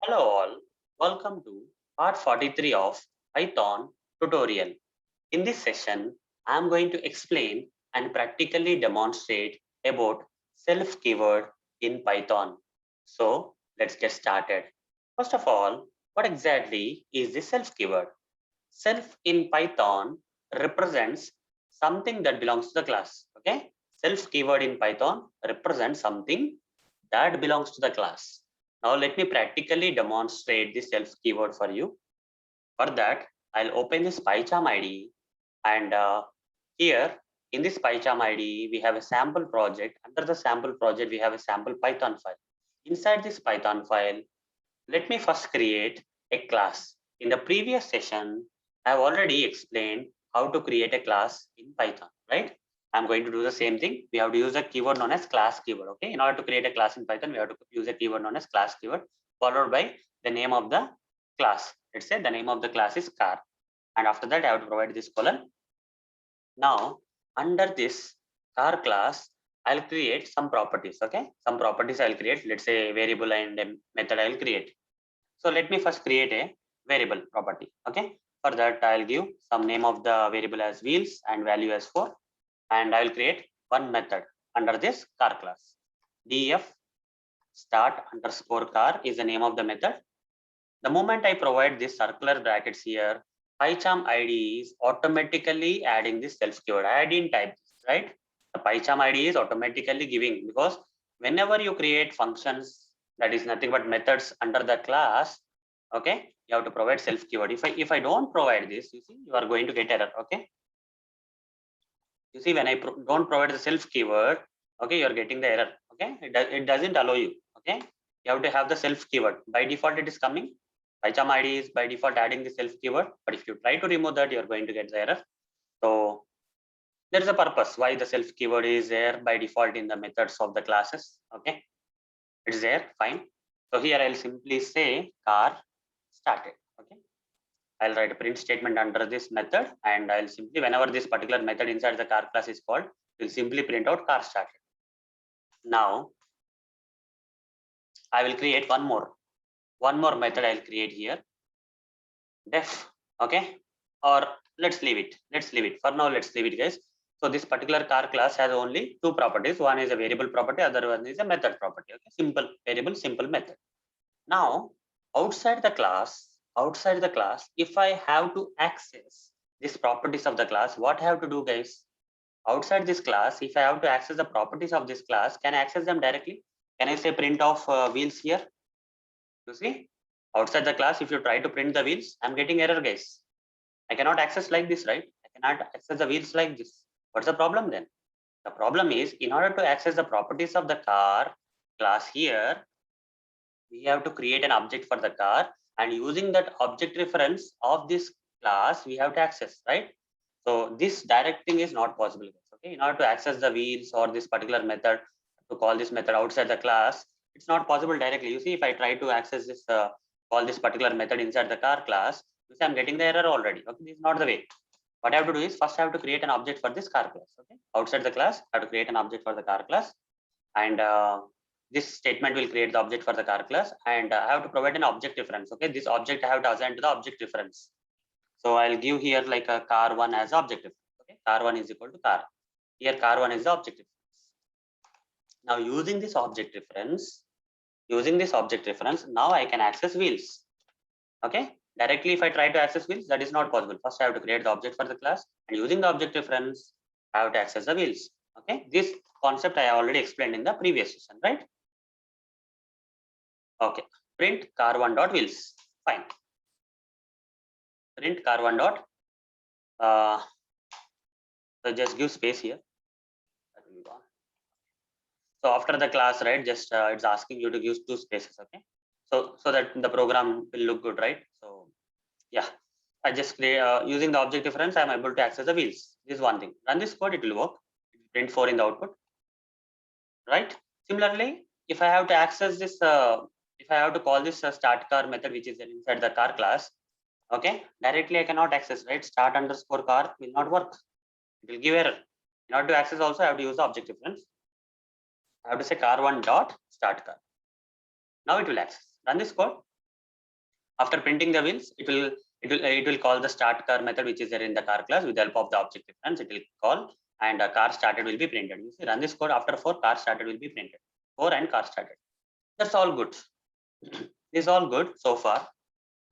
Hello all, welcome to part 43 of Python tutorial. In this session, I am going to explain and practically demonstrate about self keyword in Python. So let's get started. First of all, what exactly is the self keyword? Self in Python represents something that belongs to the class. Okay, self keyword in Python represents something that belongs to the class. Now let me practically demonstrate the self keyword for you. For that, I'll open this PyCharm IDE, and here in this PyCharm IDE, we have a sample project. Under the sample project, we have a sample Python file. Inside this Python file, let me first create a class. In the previous session, I have already explained how to create a class in Python, right? I'm going to do the same thing. We have to use a keyword known as class keyword, okay? In order to create a class in Python, we have to use a keyword known as class keyword followed by the name of the class. Let's say the name of the class is car. And after that, I have to provide this colon. Now, under this car class, I'll create some properties, okay? Some properties I'll create. Let's say variable and a method I'll create. So let me first create a variable property. Okay. For that, I'll give some name of the variable as wheels and value as 4. And I will create one method under this car class. Def start underscore car is the name of the method. The moment I provide this circular brackets here, PyCharm ID is automatically adding this self keyword. I didn't type this, right? The PyCharm ID is automatically giving, because whenever you create functions, that is nothing but methods under the class, okay, you have to provide self keyword. If I don't provide this, you see, you are going to get error. Okay, you see, when I don't provide the self keyword, okay, you are getting the error. Okay, it doesn't allow you. Okay, you have to have the self keyword. By default it is coming. PyCharm ID is by default adding the self keyword, but if you try to remove that, you are going to get the error. So there is a purpose why the self keyword is there by default in the methods of the classes. Okay, it's there, fine. So here I'll simply say car started. Okay, I'll write a print statement under this method, and I'll simply, whenever this particular method inside the car class is called, we'll simply print out car started. Now I will create one more method I'll create here, def. Okay, or let's leave it for now. Let's leave it, guys. So this particular car class has only two properties. One is a variable property, other one is a method property. Okay, simple variable, simple method. Now outside the class, if I have to access these properties of the class, what I have to do, guys? Outside this class, if I have to access the properties of this class, can I access them directly? Can I say print of wheels here? You see, outside the class, if you try to print the wheels, I'm getting error, guys. I cannot access like this, right? I cannot access the wheels like this. What's the problem then? The problem is, in order to access the properties of the car class here, we have to create an object for the car, and using that object reference of this class, we have to access, right? So this directing is not possible. Okay, in order to access the wheels or this particular method, to call this method outside the class, it's not possible directly. You see, if I try to access this, call this particular method inside the car class, you see I'm getting the error already. Okay, this is not the way. What I have to do is, first I have to create an object for this car class. Okay, outside the class, I have to create an object for the car class, and this statement will create the object for the car class, and I have to provide an object reference. Okay, this object I have to assign to the object reference. So I'll give here like a car1 as object reference. Okay, car1 is equal to car. Here car1 is the object reference. Now using this object reference, now I can access wheels. Okay, directly if I try to access wheels, that is not possible. First I have to create the object for the class, and using the object reference, I have to access the wheels. Okay, this concept I already explained in the previous session, right? Okay, print car1 dot wheels. Fine. Print car1 dot. So just give space here. That will be gone. So after the class, right? Just it's asking you to give two spaces. Okay. So that the program will look good, right? So yeah, I just using the object reference, I'm able to access the wheels. This is one thing. Run this code, it will work. Print 4 in the output, right? Similarly, if I have to access this, if I have to call this start car method, which is inside the car class, okay, directly I cannot access, right? Start underscore car will not work. It will give error. In order to access also, I have to use the object reference. I have to say car1 dot start car. Now it will access. Run this code. After printing the wheels, it will call the start car method, which is there in the car class. With the help of the object reference, it will call, and car started will be printed. You see, run this code. After 4, car started will be printed. 4 and car started. That's all good. This is all good so far.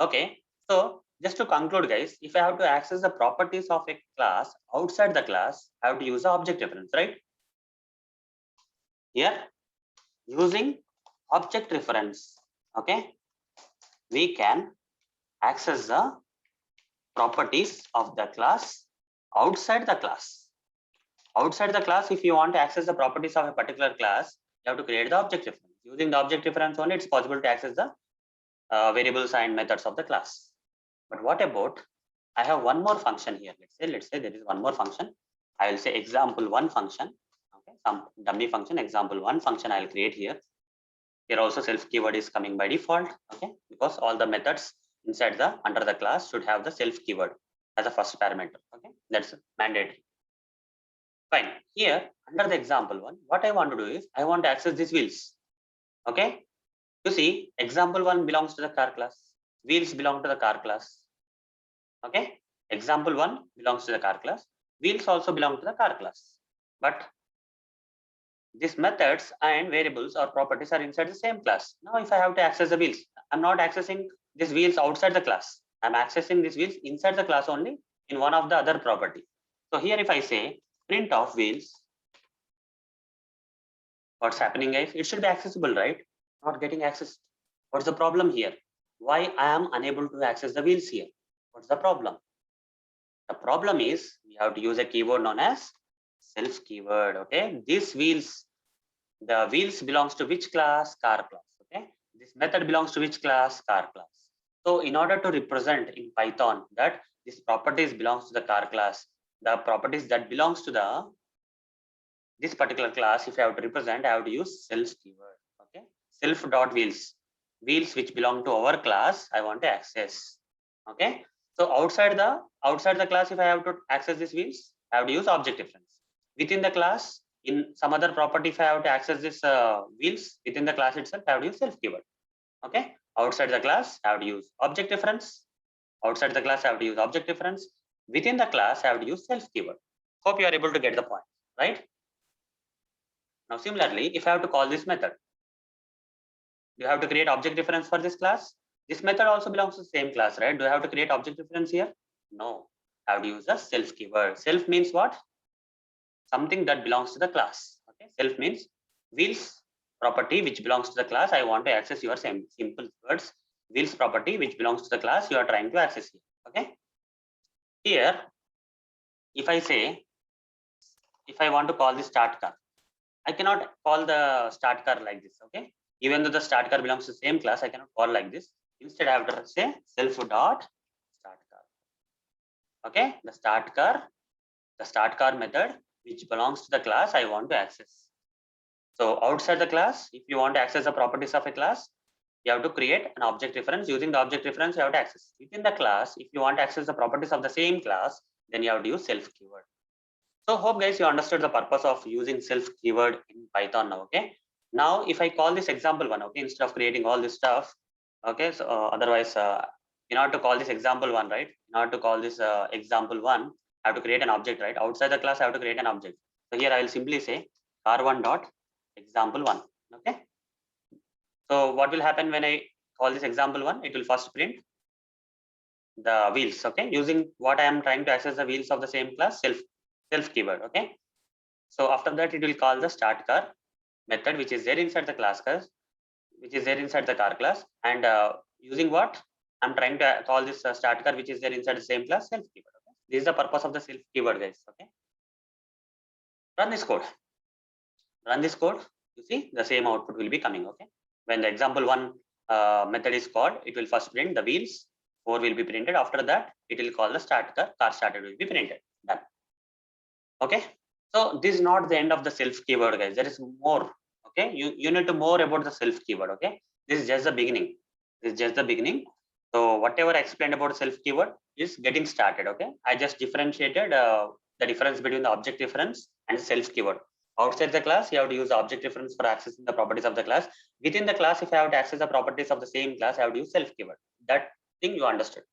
Okay. So just to conclude, guys, if I have to access the properties of a class outside the class, I have to use the object reference, right? Here, using object reference, okay, we can access the properties of the class outside the class. Outside the class, if you want to access the properties of a particular class, you have to create the object reference. Using the object reference only, it's possible to access the variables and methods of the class. But what about, I have one more function here. Let's say there is one more function. I will say example1 function. Okay, some dummy function, example1 function I will create here. Here also self keyword is coming by default. Okay, because all the methods inside the under the class should have the self keyword as a first parameter. Okay, that's mandatory. Fine. Here under the example1, what I want to do is I want to access these wheels. Okay, you see, example1 belongs to the car class. Wheels belong to the car class. Okay, example1 belongs to the car class. Wheels also belong to the car class. But these methods and variables or properties are inside the same class. Now, if I have to access the wheels, I'm not accessing these wheels outside the class. I'm accessing these wheels inside the class only in one of the other property. So here, if I say print of wheels, what's happening, guys? It should be accessible, right? Not getting access. What's the problem here? Why I am unable to access the wheels here? What's the problem? The problem is we have to use a keyword known as self keyword. Okay, these wheels, the wheels belongs to which class? Car class. Okay, this method belongs to which class? Car class. So in order to represent in Python that this properties belongs to the car class, the properties that belongs to the this particular class, if I have to represent, I have to use self keyword. Okay, self dot wheels, wheels which belong to our class, I want to access. Okay, so outside the class, if I have to access these wheels, I have to use object reference. Within the class, in some other property, if I have to access this wheels within the class itself, I have to use self keyword. Okay, outside the class, I have to use object reference. Outside the class, I have to use object reference. Within the class, I have to use self keyword. Hope you are able to get the point, right? Now, similarly, if I have to call this method, do you have to create object reference for this class? This method also belongs to the same class, right? Do I have to create object reference here? No, I have to use the self keyword. Self means what? Something that belongs to the class. Okay, self means wheels property which belongs to the class. I want to access your same simple words. Wheels property which belongs to the class you are trying to access here. Okay, here, if I say, if I want to call this start car, I cannot call the start car like this. Okay, even though the start car belongs to the same class, I cannot call like this. Instead, I have to say self dot start car. Okay, the start car method which belongs to the class I want to access. So outside the class, if you want to access the properties of a class, you have to create an object reference. Using the object reference, you have to access. Within the class, if you want to access the properties of the same class, then you have to use self keyword. So hope guys you understood the purpose of using self keyword in Python now. Okay. Now if I call this example1, okay, instead of creating all this stuff, okay. So otherwise, in order to call this example1, right? In order to call this example1, I have to create an object, right? Outside the class, I have to create an object. So here I will simply say car1 dot example1. Okay. So what will happen when I call this example1? It will first print the wheels. Okay. Using what I am trying to access the wheels of the same class, self keyword. Okay, so after that it will call the start car method which is there inside the class car class, and using what I'm trying to call this start car which is there inside the same class, self keyword. Okay, this is the purpose of the self keyword, guys. Okay, run this code, you see the same output will be coming. Okay, when the example1 method is called, it will first print the wheels, 4 will be printed. After that it will call the start car started will be printed. Done. Okay, so this is not the end of the self keyword, guys. There is more. Okay, you need to more about the self keyword. Okay, this is just the beginning. So whatever I explained about self keyword is getting started. Okay, I just differentiated the difference between the object reference and self keyword. Outside the class, you have to use the object reference for accessing the properties of the class. Within the class, if I have to access the properties of the same class, I have to use self keyword. That thing you understood.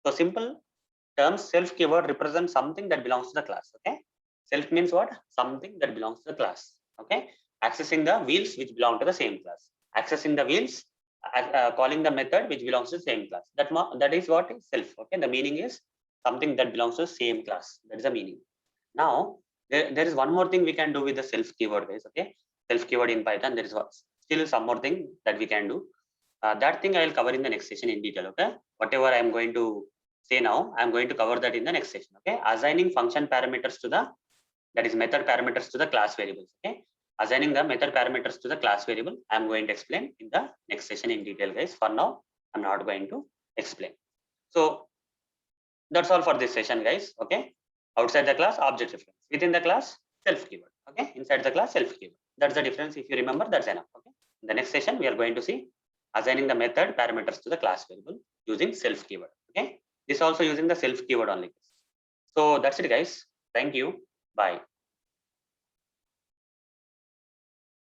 So simple terms, self keyword represents something that belongs to the class. Okay, self means what? Something that belongs to the class. Okay, accessing the wheels which belong to the same class. Accessing the wheels, calling the method which belongs to the same class. That is what is self. Okay, the meaning is something that belongs to the same class. That is the meaning. Now there is one more thing we can do with the self keyword, guys. Okay, self keyword in Python. There is still some more thing that we can do. That thing I will cover in the next session in detail. Okay, whatever I am going to say now, I'm going to cover that in the next session. Okay, assigning function parameters to the, that is method parameters to the class variables. Okay, assigning the method parameters to the class variable, I'm going to explain in the next session in detail, guys. For now, I'm not going to explain. So that's all for this session, guys. Okay, outside the class, object reference. Within the class, self keyword. Okay, inside the class, self keyword. That's the difference. If you remember, that's enough. Okay, in the next session, we are going to see assigning the method parameters to the class variable using self keyword. Okay, this also using the self keyword only. So that's it, guys. Thank you. Bye.